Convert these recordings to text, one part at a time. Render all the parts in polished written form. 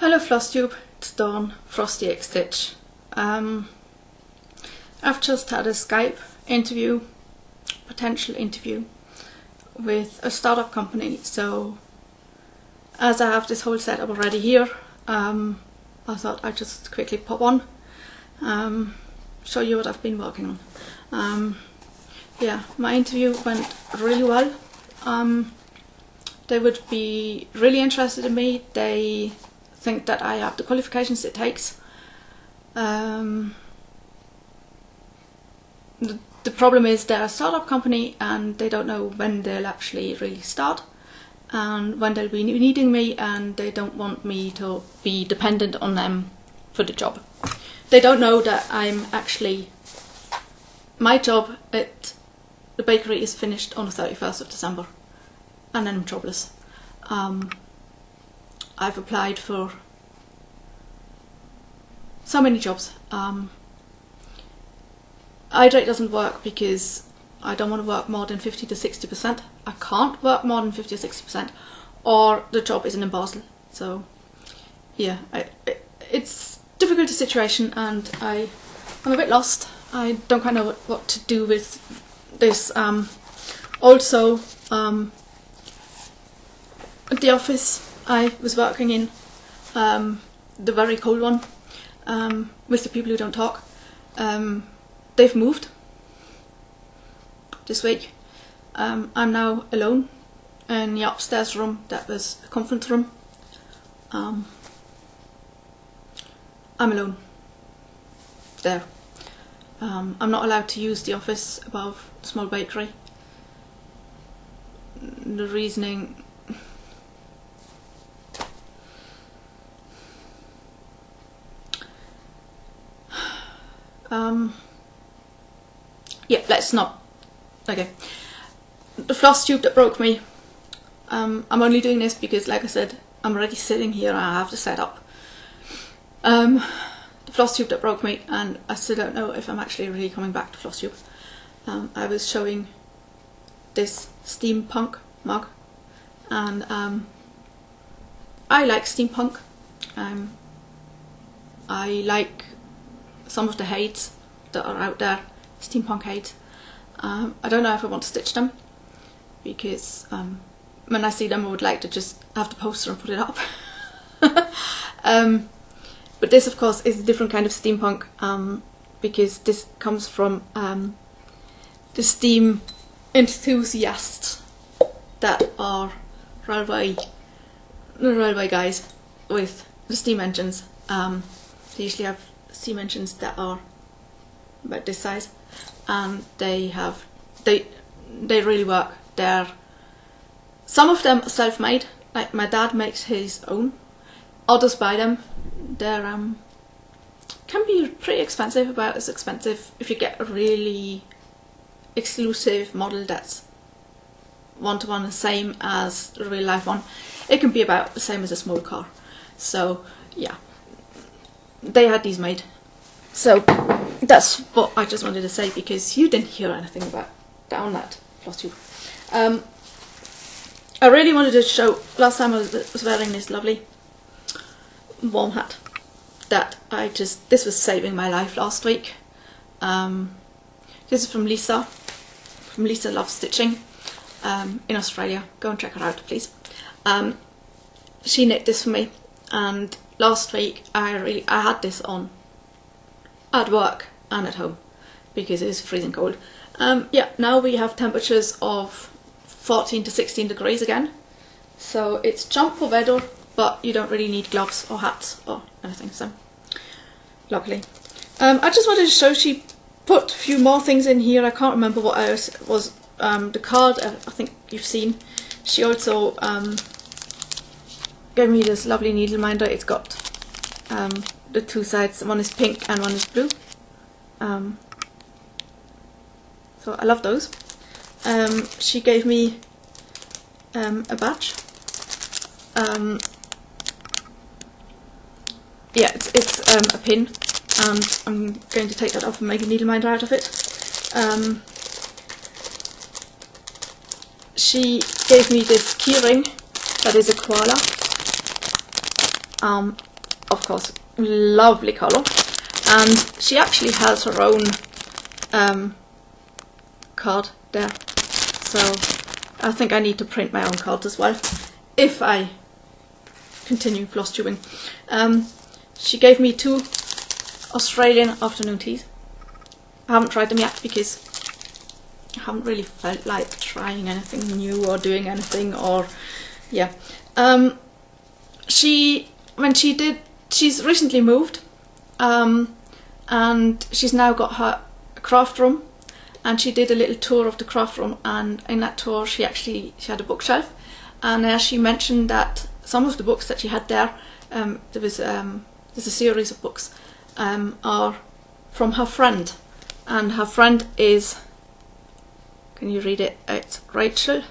Hello Flosstube, it's Dawn, Frosty XStitch. I've just had a Skype interview, potential interview, with a startup company, so as I have this whole setup already here, I thought I'd just quickly pop on, show you what I've been working on. Yeah, my interview went really well. They would be really interested in me. They think that I have the qualifications it takes. The problem is they're a startup company and they don't know when they'll actually really start and when they'll be needing me, and they don't want me to be dependent on them for the job. They don't know that my job at the bakery is finished on the 31st of December, and then I'm jobless. I've applied for so many jobs. Either it doesn't work because I don't want to work more than 50 to 60%, I can't work more than 50 or 60%, or the job isn't in Basel. So yeah, it's a difficult situation and I'm a bit lost. I don't quite know what to do with this. Also, at the office I was working in, the very cold one, with the people who don't talk, they've moved this week. I'm now alone in the upstairs room that was a conference room. I'm alone there. I'm not allowed to use the office above the small bakery. The reasoning... yeah, let's not. Okay. The Flosstube that broke me. I'm only doing this because, like I said, I'm already sitting here and I have to set up. The Flosstube that broke me, and I still don't know if I'm actually really coming back to Flosstube. I was showing this steampunk mug, and I like steampunk. I like some of the haids that are out there, steampunk haids. I don't know if I want to stitch them, because when I see them I would like to just have the poster and put it up. But this of course is a different kind of steampunk, because this comes from the steam enthusiasts that are railway guys with the steam engines. They usually have steam engines that are about this size, and they really work. Some of them are self-made, like my dad makes his own. Others buy them. They're can be pretty expensive, about as expensive if you get a really exclusive model that's one-to-one the same as the real life one. It can be about the same as a small car. So yeah, they had these made. So that's what I just wanted to say, because you didn't hear anything about that on that Flosstube. I really wanted to show, last time I was wearing this lovely warm hat that this was saving my life last week. This is from Lisa Loves Stitching in Australia. Go and check her out, please. She knit this for me, and last week I had this on at work and at home because it is freezing cold. Yeah, now we have temperatures of 14 to 16 degrees again, so it's jumper weather, but you don't really need gloves or hats or anything, so luckily. I just wanted to show, she put a few more things in here. I can't remember what else it was. The card, I think you've seen. She also gave me this lovely needle minder. It's got the two sides, one is pink and one is blue. So I love those. She gave me a badge. Yeah, it's a pin, and I'm going to take that off and make a needle minder out of it. She gave me this keyring that is a koala. of course, lovely colour. And she actually has her own card there. So I think I need to print my own cards as well if I continue floss tubing. She gave me 2 Australian afternoon teas. I haven't tried them yet because I haven't really felt like trying anything new or doing anything, or yeah. She's recently moved, and she's now got her craft room, and she did a little tour of the craft room, and in that tour she had a bookshelf, and she mentioned that some of the books that she had there, there's a series of books, are from her friend, and her friend is, can you read it? It's Rachel.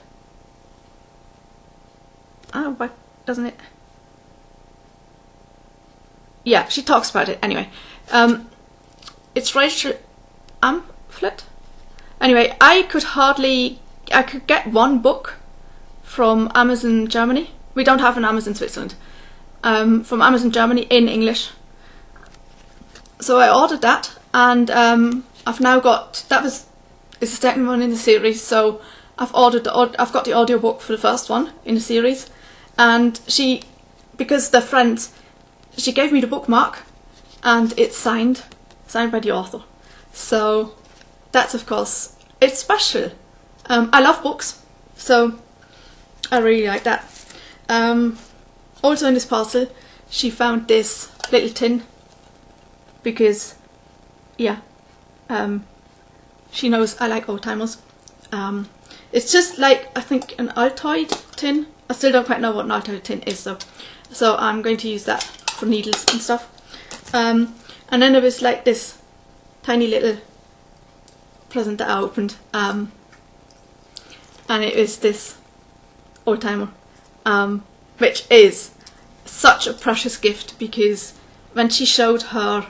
Oh, why doesn't it? Yeah, she talks about it anyway. It's Rachel Amflet. Anyway, I could get 1 book from Amazon Germany. We don't have an Amazon Switzerland. From Amazon Germany in English. So I ordered that, and I've now got, it's the second one in the series, so I've got the audiobook for the first one in the series, and because they're friends, she gave me the bookmark, and it's signed by the author. So that's, of course, it's special. I love books, so I really like that. Also in this parcel, she found this little tin, because, yeah, she knows I like old timers. It's just like, I think, an Altoid tin. I still don't quite know what an Altoid tin is, though. So I'm going to use that for needles and stuff. And then there was like this tiny little present that I opened, and it was this old timer, which is such a precious gift, because when she showed her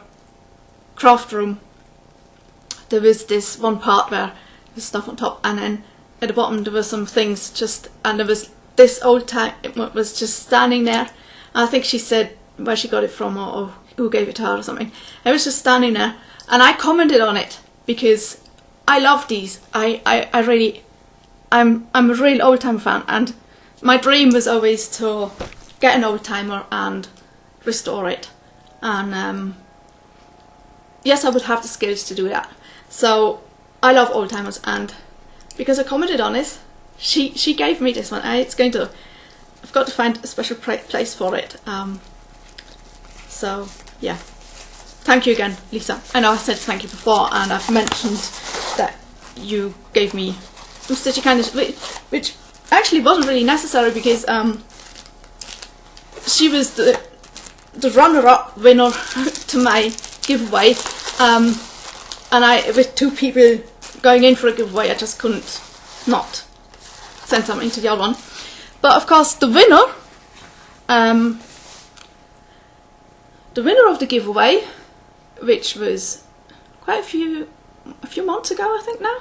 craft room, there was this one part where there was stuff on top, and then at the bottom there were some things and there was this old time, it was just standing there. I think she said where she got it from, or who gave it to her or something. It was just standing there, and I commented on it because I love these. I'm a real old timer fan, and my dream was always to get an old timer and restore it. And yes, I would have the skills to do that. So I love old timers, and because I commented on it, she gave me this one, and I've got to find a special place for it. So yeah, thank you again, Lisa. I know I said thank you before, and I've mentioned that you gave me some stitchy kind of, which actually wasn't really necessary, because she was the runner-up winner to my giveaway, and with 2 people going in for a giveaway, I just couldn't not send something to the other one. But of course, the winner of the giveaway, which was quite a few months ago, I think now,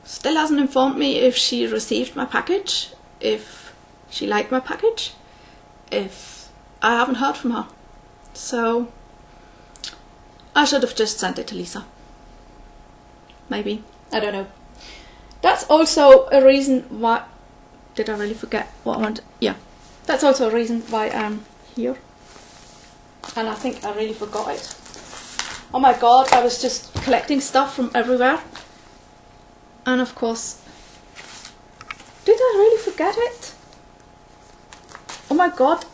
still hasn't informed me if she received my package, if she liked my package, if I haven't heard from her. So I should have just sent it to Lisa. Maybe. I don't know. That's also a reason why... Did I really forget what I wanted? Yeah. That's also a reason why I'm here. And I think I really forgot it. Oh my god, I was just collecting stuff from everywhere. And of course... Did I really forget it? Oh my god.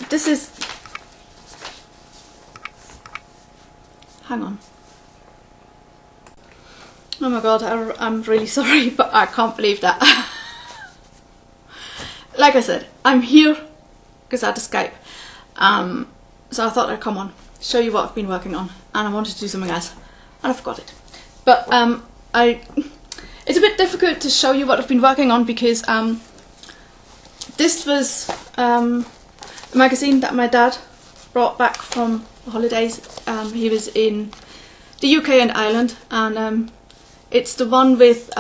This is... Hang on. Oh my god, I'm really sorry, but I can't believe that. Like I said, I'm here because I had to Skype. So I thought I'd come on, show you what I've been working on, and I wanted to do something else, and I forgot it. But it's a bit difficult to show you what I've been working on, because this was a magazine that my dad brought back from the holidays. He was in the UK and Ireland, and it's the one with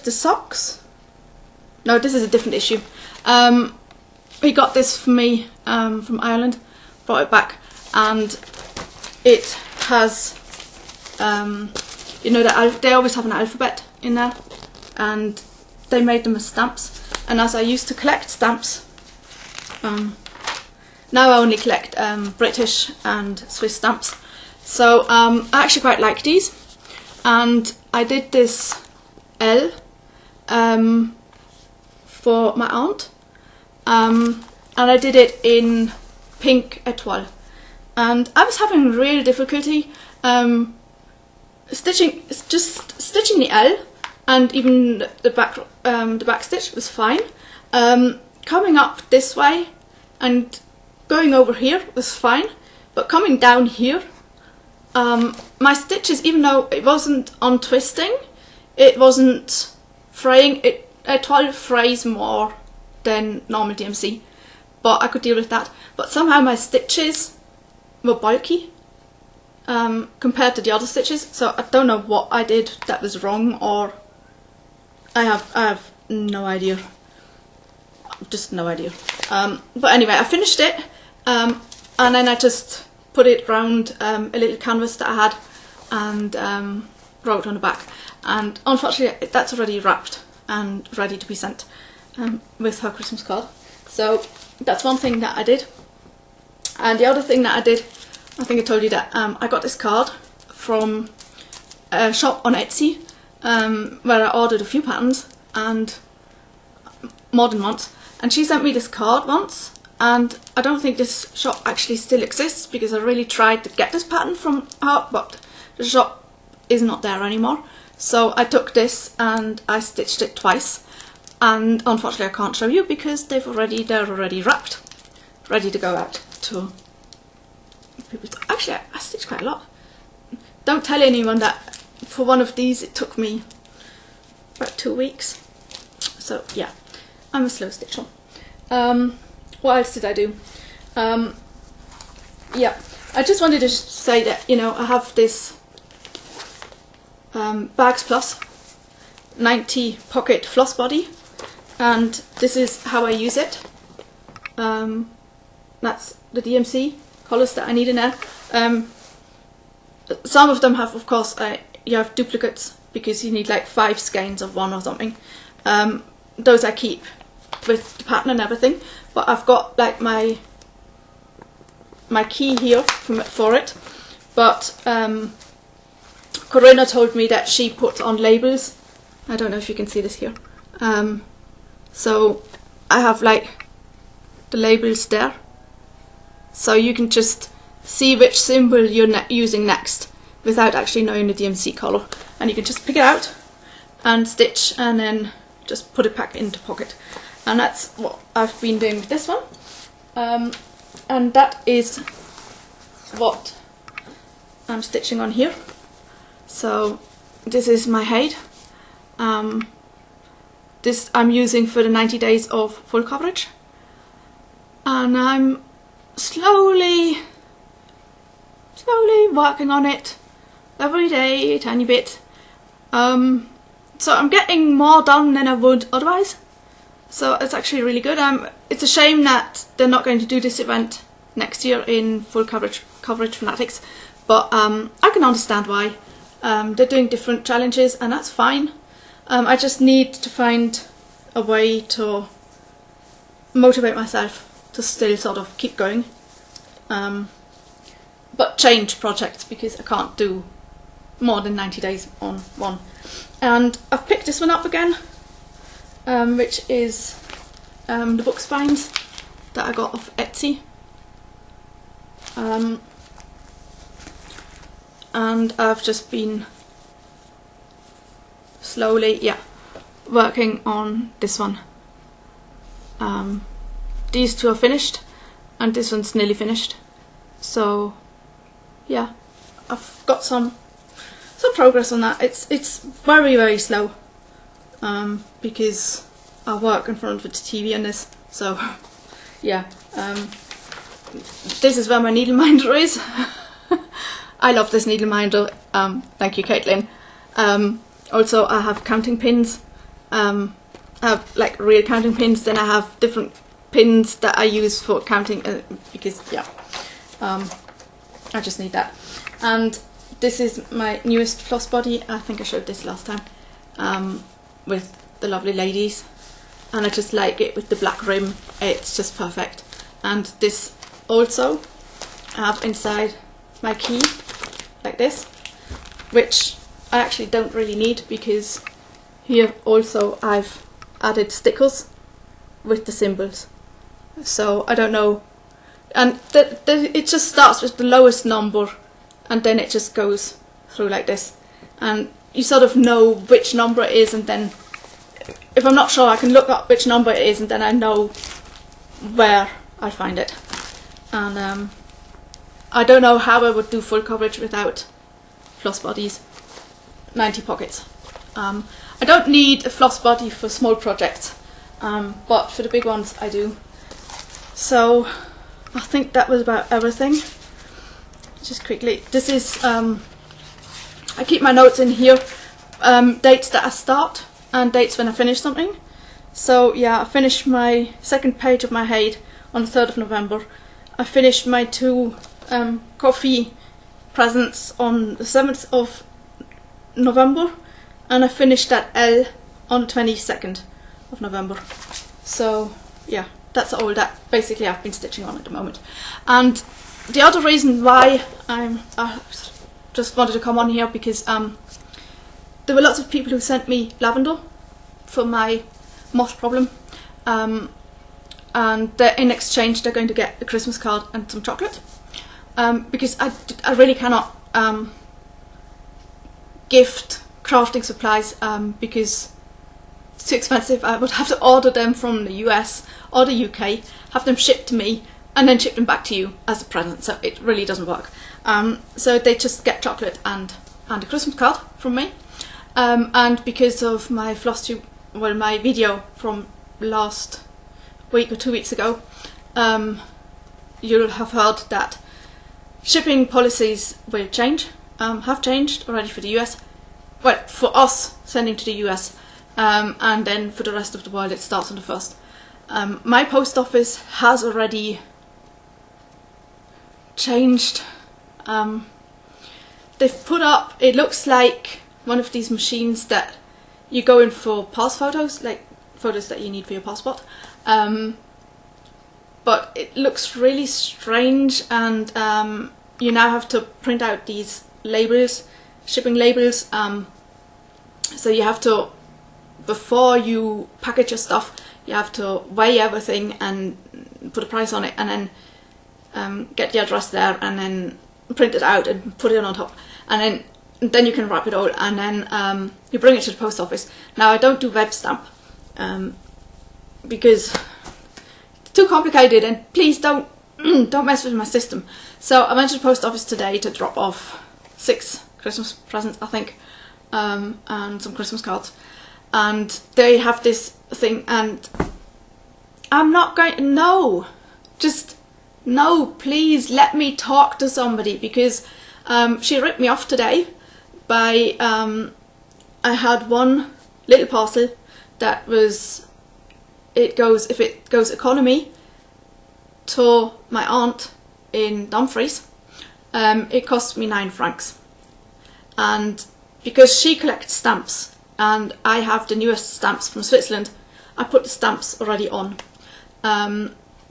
the socks. no, this is a different issue. He got this for me from Ireland, brought it back, and it has, you know, they always have an alphabet in there, and they made them as stamps. And as I used to collect stamps, now I only collect British and Swiss stamps. So I actually quite like these, and I did this L for my aunt, and I did it in pink étoile, and I was having real difficulty stitching the L, and even the back stitch was fine. Coming up this way and going over here was fine, but coming down here, my stitches, even though it wasn't untwisting, it wasn't fraying. Étoile frays more than normal DMC, but I could deal with that. But somehow my stitches were bulky compared to the other stitches, so I don't know what I did that was wrong, or I have no idea, just no idea. But anyway, I finished it, and then I just put it round a little canvas that I had, and wrote on the back. And unfortunately, that's already wrapped and ready to be sent with her Christmas card. So that's one thing that I did. And the other thing that I did, I think I told you that I got this card from a shop on Etsy, where I ordered a few patterns, and more than once, and she sent me this card once, and I don't think this shop actually still exists, because I really tried to get this pattern from her, but the shop is not there anymore. So I took this and I stitched it twice, and unfortunately I can't show you because they're already wrapped, ready to go out to people. Actually, I stitched quite a lot. Don't tell anyone that for one of these it took me about 2 weeks. So yeah, I'm a slow stitcher. What else did I do? Yeah, I just wanted to say that, you know, I have this Bags Plus 90 pocket floss body, and this is how I use it. That's the DMC colours that I need in there. Some of them have, of course, you have duplicates because you need like 5 skeins of one or something. Those I keep with the pattern and everything, but I've got like my key here for it. But Corinna told me that she puts on labels. I don't know if you can see this here. So I have like the labels there, so you can just see which symbol you're using next without actually knowing the DMC colour, and you can just pick it out and stitch and then just put it back into pocket. And that's what I've been doing with this one, and that is what I'm stitching on here. So this is my height. This I'm using for the 90 days of full coverage, and I'm slowly working on it every day, a tiny bit. So I'm getting more done than I would otherwise, so it's actually really good. It's a shame that they're not going to do this event next year in full coverage Fanatics, but I can understand why. They're doing different challenges, and that's fine. I just need to find a way to motivate myself to still sort of keep going, but change projects, because I can't do more than 90 days on one. And I've picked this one up again, which is the book spines that I got off Etsy. And I've just been slowly, working on this one. These two are finished, and this one's nearly finished. So yeah, I've got some progress on that. It's very, very slow, because I work in front of the TV on this. So yeah, this is where my needle minder is. I love this needle minder. Thank you, Caitlin. Also, I have counting pins. I have like real counting pins, then I have different pins that I use for counting because yeah, I just need that. And this is my newest floss buddy. I think I showed this last time with the lovely ladies, and I just like it with the black rim. It's just perfect. And this also I have inside my key like this, which I actually don't really need because here also I've added stickers with the symbols. So I don't know, and it just starts with the lowest number and then it just goes through like this, and you sort of know which number it is, and then if I'm not sure I can look up which number it is and then I know where I find it. And I don't know how I would do full coverage without Flossbuddies 90 pockets. I don't need a floss buddy for small projects, but for the big ones I do. So I think that was about everything. Just quickly, this is, I keep my notes in here, dates that I start and dates when I finish something. So yeah, I finished my second page of my Haid on the 3rd of November. I finished my 2 coffee presents on the 7th of November, and I finished that L on the 22nd of November. So yeah, that's all that basically I've been stitching on at the moment. And the other reason why I just wanted to come on here, because there were lots of people who sent me lavender for my moth problem, and in exchange they're going to get a Christmas card and some chocolate, because I really cannot gift crafting supplies because it's too expensive. I would have to order them from the US or the UK, have them shipped to me, and then ship them back to you as a present, so it really doesn't work. So they just get chocolate and a Christmas card from me. And because of my Flosstube, well, my video from last week or 2 weeks ago, you'll have heard that shipping policies will change, have changed already for the US. Well, for us sending to the US, and then for the rest of the world it starts on the 1st. My post office has already changed. They've put up, it looks like one of these machines that you go in for pass photos, like photos that you need for your passport. But it looks really strange, and you now have to print out these labels, shipping labels. So you have to, before you package your stuff, you have to weigh everything and put a price on it, and then get the address there, and then print it out and put it on top, and then you can wrap it all, and then you bring it to the post office. Now I don't do web stamp because it's too complicated, and please don't mess with my system. So I went to the post office today to drop off 6 Christmas presents, I think, and some Christmas cards, and they have this thing, and I'm not going to, no, just no, please let me talk to somebody, because she ripped me off today by, I had one little parcel that was, if it goes economy to my aunt in Dumfries, it cost me 9 francs. And because she collects stamps and I have the newest stamps from Switzerland, I put the stamps already on.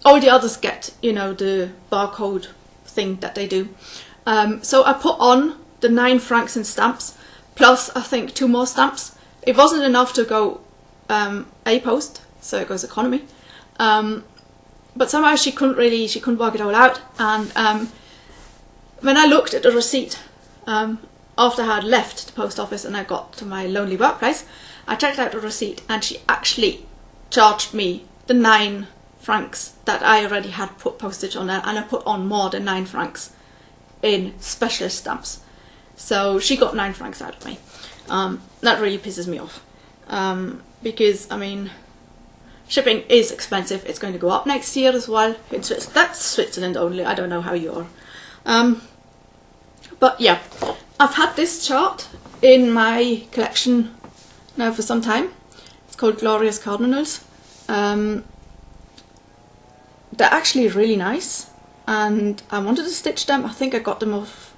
All the others get, you know, the barcode thing that they do. So I put on the 9 francs in stamps, plus I think 2 more stamps. It wasn't enough to go A post, so it goes economy. But somehow she couldn't work it all out. And when I looked at the receipt, after I had left the post office and I got to my lonely workplace, I checked out the receipt, and she actually charged me the 9 francs that I already had put postage on there, and I put on more than 9 francs in specialist stamps. So she got 9 francs out of me. That really pisses me off, because I mean, shipping is expensive. It's going to go up next year as well. That's Switzerland only. I don't know how you are. But yeah, I've had this chart in my collection now for some time. It's called Glorious Cardinals. They're actually really nice, and I wanted to stitch them. I think I got them off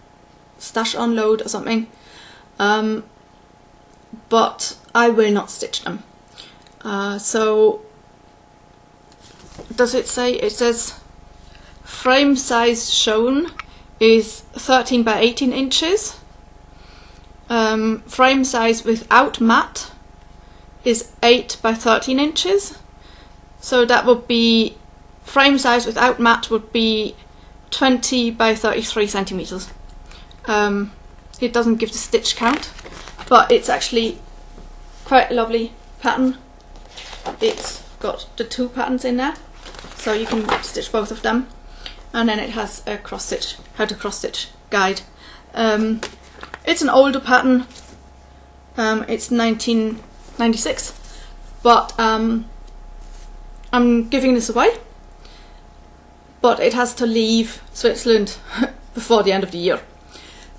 Stash Unload or something, but I will not stitch them. So does it say? It says frame size shown is 13 by 18 inches. Frame size without mat is 8 by 13 inches. So that would be, frame size without mat would be 20 by 33 centimeters. It doesn't give the stitch count, but it's actually quite a lovely pattern. It's got the 2 patterns in there, so you can stitch both of them. And then it has a cross stitch, how to cross stitch guide. It's an older pattern. It's 1996, but I'm giving this away. But it has to leave Switzerland before the end of the year.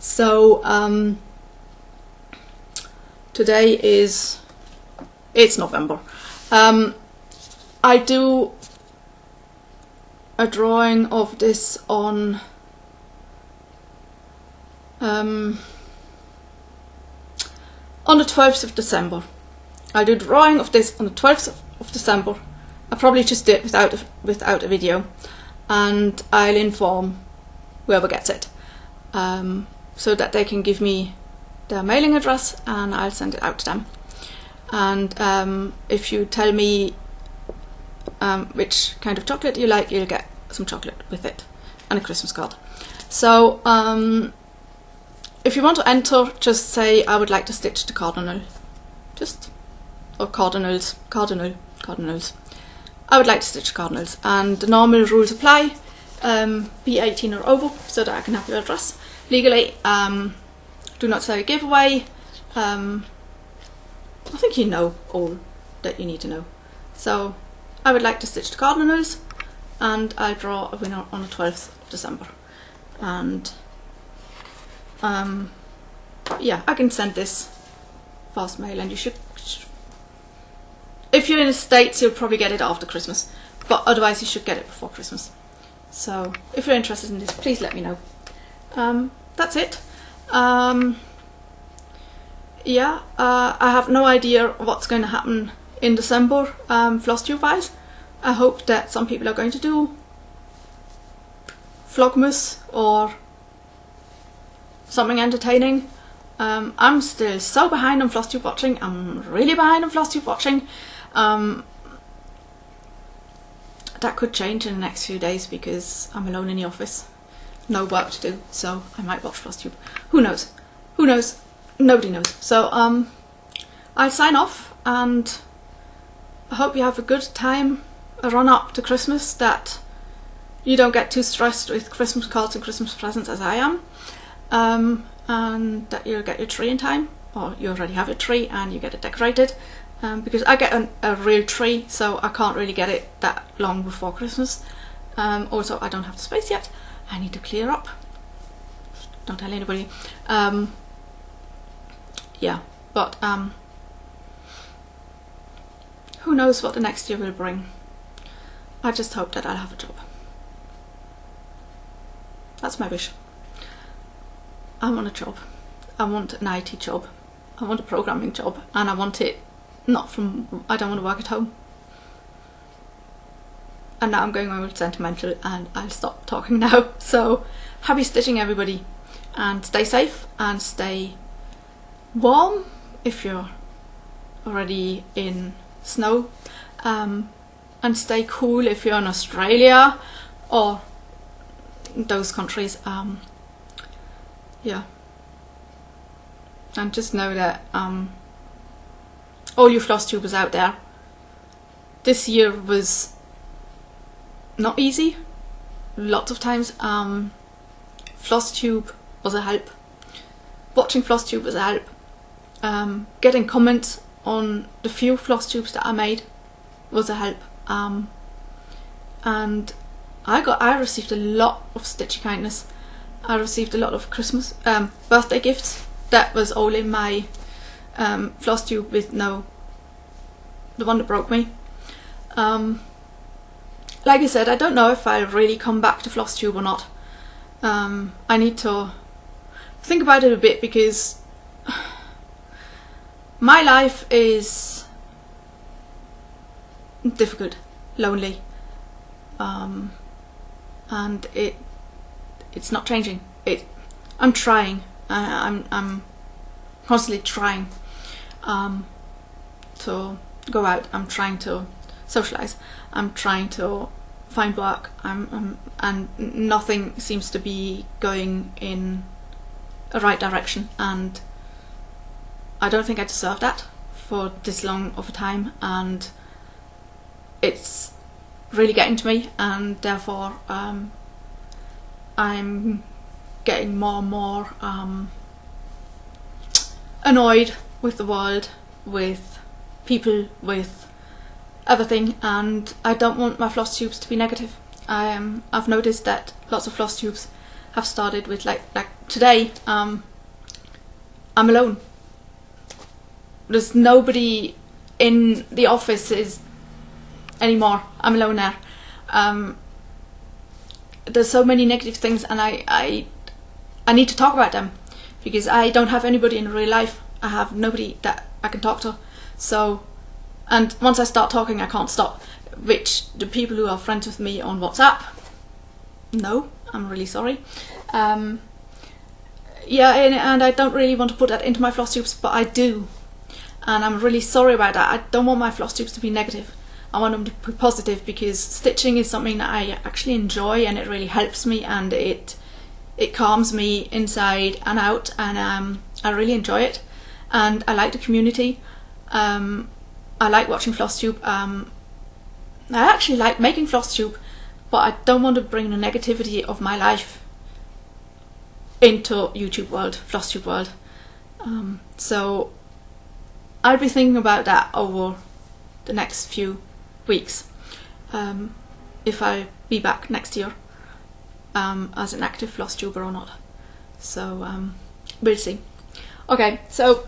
So today is, it's November. I do a drawing of this on the 12th of December. I'll do a drawing of this on the 12th of December. I'll probably just do it without a video, and I'll inform whoever gets it, so that they can give me their mailing address and I'll send it out to them. And if you tell me which kind of chocolate you like, you'll get some chocolate with it and a Christmas card. So if you want to enter, just say I would like to stitch the cardinal, or cardinals. I would like to stitch cardinals, and the normal rules apply. Be 18 or over, so that I can have your address legally. Do not say a giveaway. I think you know all that you need to know. So I would like to stitch the cardinals, and I'll draw a winner on the 12th of December. And yeah, I can send this fast mail, and you should, if you're in the States, you'll probably get it after Christmas, but otherwise you should get it before Christmas. So if you're interested in this, please let me know. That's it. Yeah, I have no idea what's going to happen in December, Flosstube wise. I hope that some people are going to do Vlogmas or something entertaining. I'm still so behind on Flosstube watching. I'm really behind on Flosstube watching. That could change in the next few days because I'm alone in the office, no work to do, so I might watch Flosstube. Who knows? Who knows? Nobody knows. So I'll sign off, and I hope you have a good time, a run up to Christmas, that you don't get too stressed with Christmas cards and Christmas presents as I am, and that you'll get your tree in time, or you already have a tree and you get it decorated, because I get a real tree, so I can't really get it that long before Christmas. Also, I don't have the space yet. I need to clear up. Don't tell anybody. Yeah, but who knows what the next year will bring. I just hope that I'll have a job. That's my wish. I want a job. I want an IT job. I want a programming job, and I want it not from, I don't want to work at home. And now I'm going all sentimental, and I'll stop talking now. So happy stitching, everybody, and stay safe and stay warm if you're already in snow, and stay cool if you're in Australia or those countries. Yeah, and just know that all you Flosstubers out there, this year was not easy. Lots of times Flosstube was a help. Watching Flosstube was a help. Getting comments on the few Flosstubes that I made was a help. And I received a lot of stitchy kindness. I received a lot of Christmas birthday gifts that was all in my Flosstube with no the one that broke me. Like I said, I don't know if I'll really come back to Flosstube or not. I need to think about it a bit, because my life is difficult, lonely, and it's not changing. I'm trying. I'm constantly trying to go out. I'm trying to socialize. I'm trying to find work. And nothing seems to be going in the right direction. And I don't think I deserve that for this long of a time. And it's really getting to me. And therefore, I'm getting more and more annoyed with the world, with people, with everything, and I don't want my floss tubes to be negative. I've noticed that lots of floss tubes have started with like today. I'm alone. There's nobody in the office anymore. I'm alone there. There's so many negative things, and I need to talk about them, because I don't have anybody in real life. I have nobody that I can talk to. So, and once I start talking, I can't stop. Which the people who are friends with me on WhatsApp, no, I'm really sorry. Yeah, and I don't really want to put that into my floss tubes, but I do, and I'm really sorry about that. I don't want my floss tubes to be negative. I want them to be positive, because stitching is something that I actually enjoy, and it really helps me, and it calms me inside and out, and I really enjoy it, and I like the community. I like watching Flosstube. I actually like making Flosstube, but I don't want to bring the negativity of my life into YouTube world, Flosstube world. So I'll be thinking about that over the next few weeks, if I'll be back next year as an active Flosstuber or not. So we'll see. Okay, so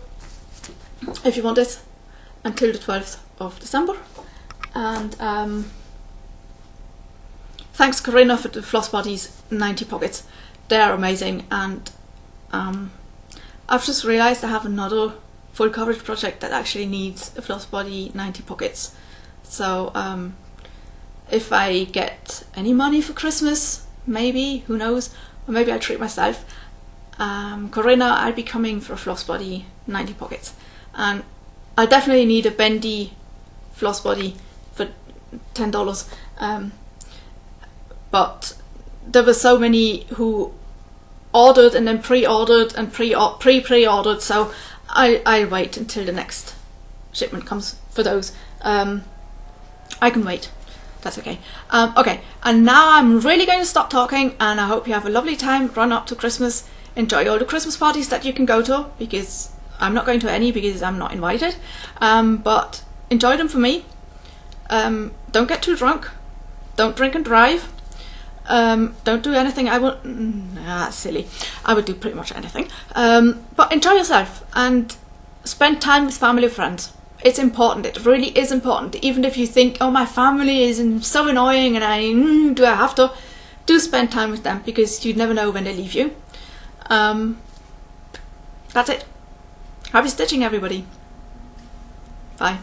if you want it until the 12th of December, and thanks Corinna for the Flossbuddies 90 pockets. They're amazing, and I've just realised I have another full coverage project that actually needs a Flossbuddy 90 pockets. So if I get any money for Christmas, maybe, who knows, or maybe I'll treat myself. Corinna, I'll be coming for a Flossbuddy 90 pockets, and I'll definitely need a bendy Flossbuddy for $10. But there were so many who ordered and then pre-ordered and pre-ordered, so I'll wait until the next shipment comes for those. I can wait. That's okay. Okay, and now I'm really going to stop talking, and I hope you have a lovely time run up to Christmas. Enjoy all the Christmas parties that you can go to, because I'm not going to any because I'm not invited. But enjoy them for me. Don't get too drunk. Don't drink and drive. Don't do anything I would... that's silly. I would do pretty much anything. But enjoy yourself and spend time with family and friends. It's important. It really is important. Even if you think, oh, my family is so annoying and do I have to? Do spend time with them, because you never know when they leave you. That's it. Happy stitching, everybody. Bye.